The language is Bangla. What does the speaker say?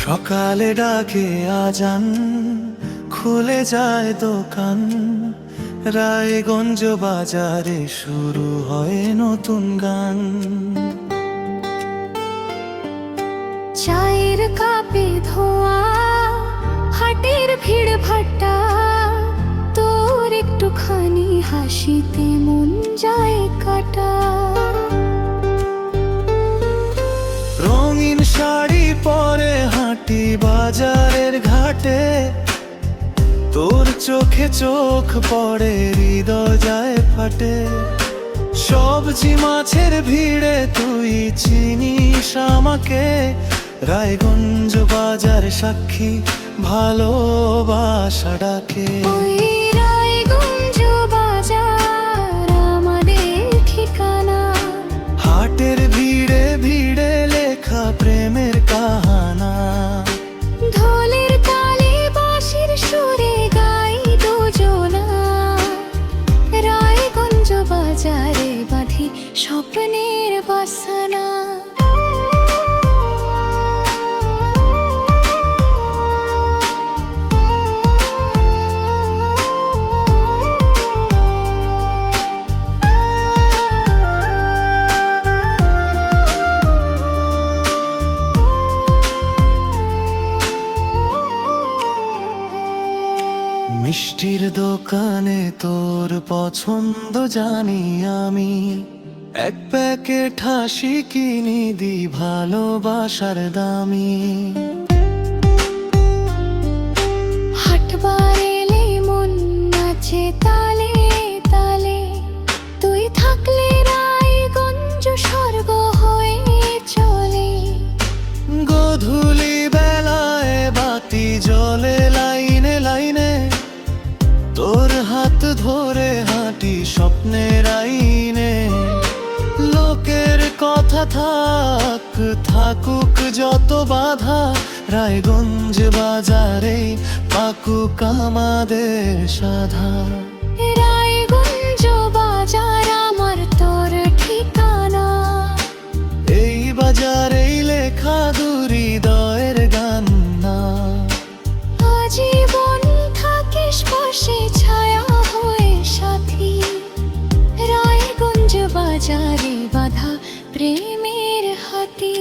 সকালে ডাকে আজান, খুলে যায় দোকান, রায়গঞ্জ বাজারে শুরু হয় নতুন গান। চায়ের কাপে ধোয়া, হাটের ভিড় ভাট্টা, তোর একটুখানি হাসিতে মন যায় কাটা। রঙিন শাড়ি পরে হাঁটি বাজারের ঘাটে, তোর চোখে চোখ পড়ে হৃদয় যায় ফাটে। সবজি মাছের ভিড়ে তুই চিনিস আমাকে, রায়গঞ্জ বাজার সাক্ষী ভালোবাসা ডাকে। ওই রায়গঞ্জ বাজার আমাদের ঠিকানা, হাটের ভিড়ে ভিড়ে লেখা প্রেমের কাহানা। ঢোলের তালে বাঁশির সুরে গাই দুজনা, রায়গঞ্জ বাজারে বাঁধি স্বপ্নের বাসনা। মিষ্টির দোকানে তোর পছন্দ জানি আমি, এক প্যাকেট হাসি কিনি দি ভালোবাসার দামি। হাটবার এলে মন নাচে তালে তালে, তুই থাকলে রায়গঞ্জ স্বর্গ হয়ে চলে। গধূলি বেলায় বাতি জ্বলে লাইনে লাইনে, তোর হাত ধরে হাঁটি স্বপ্নের আইনে। লোকের কথা থাক থাকুক যত বাধা, রায়গঞ্জ বাজারে পাকুক আমাদের সাধা। রায়গঞ্জ বাজার আমার তোর ঠিকানা, এই বাজারেই লেখা হৃদয়ের গান না। আজীবন থাকিস পাশে ছায়া হয়ে সাথী, রায়গঞ্জ বাজারে বাঁধা প্রেমের হাতি।